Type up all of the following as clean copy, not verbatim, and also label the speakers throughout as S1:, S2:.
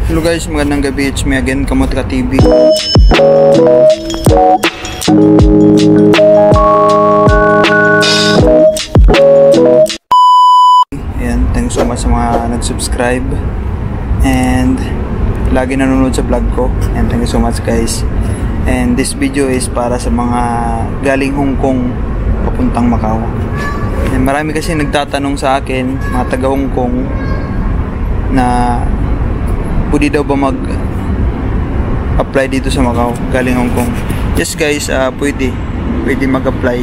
S1: Hello guys, magandang gabi. It's me again, Kamotka TV. Ayan, thanks so much sa mga nag-subscribe and lagi nanonood sa vlog ko. And thank you so much guys. And this video is para sa mga galing Hong Kong papuntang Macau. And marami kasi nagtatanong sa akin, mga taga Hong Kong, na pwede daw ba mag-apply dito sa Macau galing Hong Kong. Yes guys, pwede mag-apply.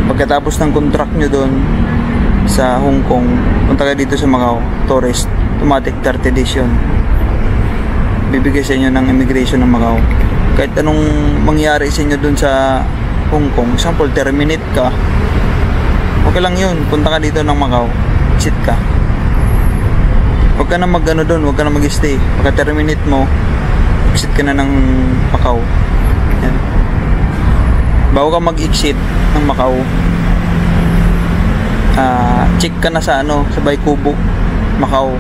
S1: Pagkatapos ng contract nyo doon sa Hong Kong, punta ka dito sa Macau, tourist, automatic 30 days yun. Bibigay sa inyo ng immigration ng Macau. Kahit anong mangyari sa inyo doon sa Hong Kong, example, terminate ka, okay lang yun, punta ka dito ng Macau, exit ka. Huwag ka na mag-ano doon, huwag ka na mag-stay. Pagka-terminate mo, exit ka na ng Macau. Yan. Bago ka mag-exit ng Macau, check ka na sa sa Baikubo, Macau.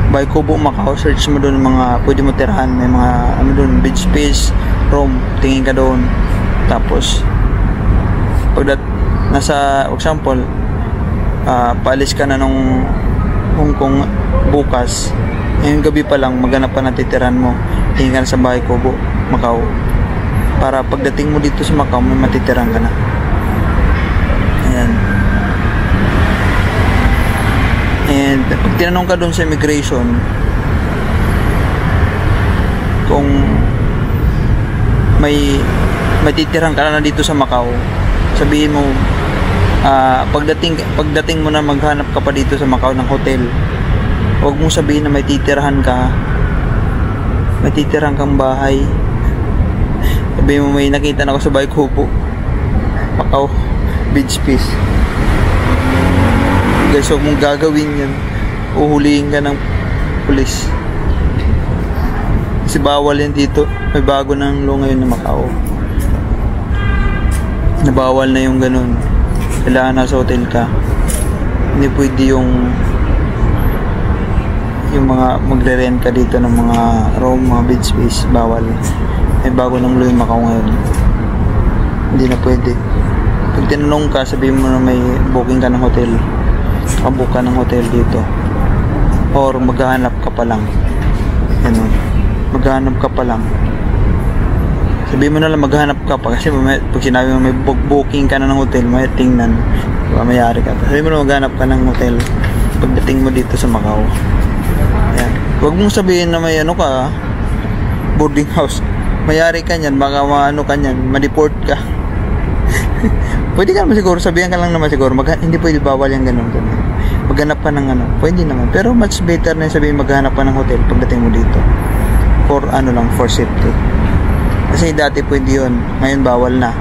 S1: Baikubo, Macau, search mo doon mga pwede mo tirahan. May mga doon, beach space, room, tingin ka doon. Tapos pag nasa, example, paalis ka na nung Hong Kong bukas, ngayong gabi pa lang maghanap pa na titiran mo, tingin ka na sa Baikubo, Macau, para pagdating mo dito sa Macau may matitiran ka na. Ayan. And pag tinanong ka doon sa immigration kung may matitiran ka na dito sa Macau, sabihin mo, pagdating mo na maghanap ka pa dito sa Macau ng hotel, huwag mong sabihin na may titirahan ka, may titirahan kang bahay. Sabihin mo, may nakita na ako sa Baikubo, Macau, beach space. Guys, huwag mong gagawin yan, uhulihin ka ng pulis kasi bawal yan dito. May bago ng law ngayon na Macau, nabawal na yung ganun. Kailangan nasa hotel ka. Hindi pwede yung mga magre-rent ka dito ng mga room, mga beach space. Bawal. May bago ng law yung Macau ngayon. Hindi na pwede. Pag tinanong ka, sabihin mo na may booking ka ng hotel, kabook ka ng hotel dito, or maghahanap ka pa lang. Ano? Maghahanap ka pa lang. Sabihin mo na lang maghanap ka pa, kasi pag sinabi mo may booking ka na ng hotel, may tingnan, mayari ka. Sabihin mo na maghanap ka ng hotel pagdating mo dito sa Macau. Ayan. Huwag mong sabihin na may ka, boarding house, mayari ka nyan, baka ka nyan, ma-deport ka. Pwede ka naman siguro, sabihan ka lang naman siguro, hindi pwede, bawal yung ganun. Maghanap ka ng pwede naman, pero much better na sabihin maghanap ka ng hotel pagdating mo dito, for for safety. Kasi dati pwede yun, ngayon bawal na.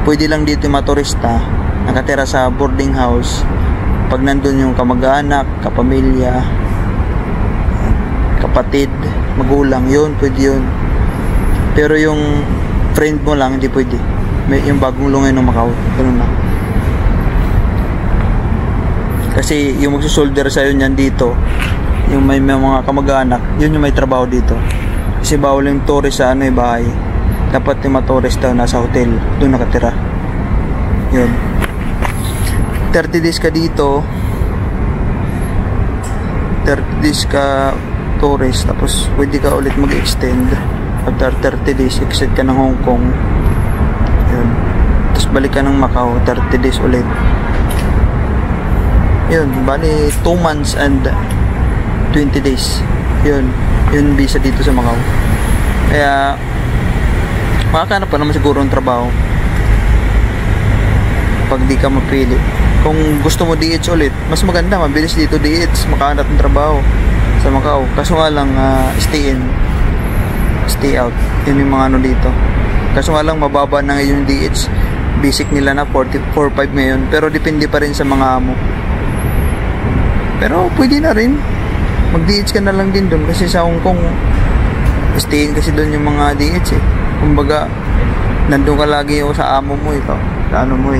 S1: Pwede lang dito yung mga turista nakatira sa boarding house pag nandun yung kamag-anak, kapamilya, kapatid, magulang, yun, pwede yun. Pero yung friend mo lang, hindi pwede. Yung bagong lungay ng Macau, ganun na. Kasi yung magsusolder sa'yo niyan dito, yung may mga kamag-anak, yun yung may trabaho dito. Kasi bawal yung tourist sa bahay. Dapat yung mga tourist daw nasa hotel, doon nakatira. Yun. 30 days ka dito, 30 days ka tourist, tapos pwede ka ulit mag-extend. After 30 days, exit ka ng Hong Kong. Yun. Tapos balik ka ng Macau, 30 days ulit. Yun, bali 2 months and 20 days. Yun visa dito sa Macau. Kaya makakahanap pa naman siguro ng trabaho pag di ka mapili. Kung gusto mo DH ulit, mas maganda, mabilis dito DH, makahanap ng trabaho sa Macau. Kaso nga lang, stay in, stay out, yun yung mga dito. Kaso nga lang, mababa na ngayon yung DH. Basic nila na 44.5 ngayon, pero depende pa rin sa mga amo. Pero pwede na rin mag-DH ka na lang din doon, kasi sa Hong Kong stay in kasi doon yung mga DH kumbaga nandun ka lagi sa amo mo, sa ano mo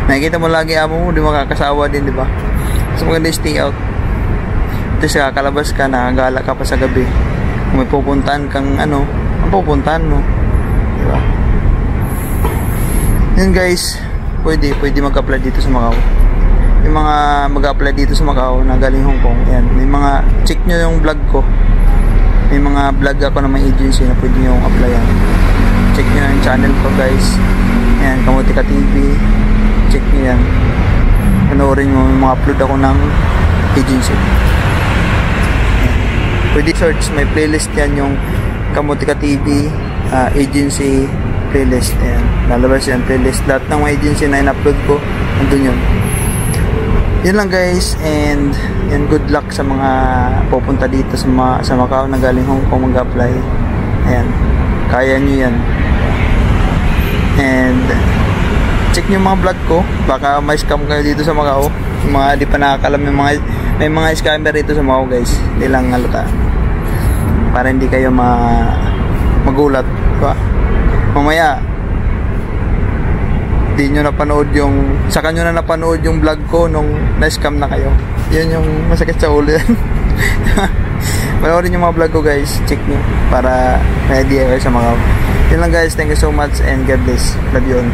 S1: nakikita mo lagi amo mo, di makakasawa din, di ba? So maganda stay out. At least kakalabas ka, nakagala ka pa sa gabi. Kung may pupuntahan kang ano, ang pupuntahan mo. Diba? Yun guys, pwede mag-apply dito sa Macau. Yung mga mag-apply dito sa Macau na galing Hong Kong, yan, may mga, check nyo yung vlog ko. May mga vlog ako na may agency na pwede nyo applyan. Check nyo yung channel ko guys. Yan, Kamutika TV. Check nyo yan. Panoorin mo, yung mga upload ako ng agency. Yan. Pwede search, may playlist yan, yung Kamutika TV agency playlist. Yan, lalabas yan, playlist. Lahat ng mga agency na in-upload ko, andun yun. Yun lang guys, and good luck sa mga pupunta dito sa Macau na galing Hong Kong mag-apply. Ayan, kaya nyo yan. And check nyo mga vlog ko, baka may scam kayo dito sa Macau. Yung mga di pa nakakalam, may mga scammer dito sa Macau guys, hindi lang halata, para hindi kayo magulat, diba? Mamaya di nyo napanood saka nyo na napanood yung vlog ko nung na-scam na kayo. Yun yung masakit sa ulo yan. Panoorin yung mga vlog ko guys, check nyo para may idea kayo sa Macau. Yun lang guys, thank you so much and God bless. Love you all.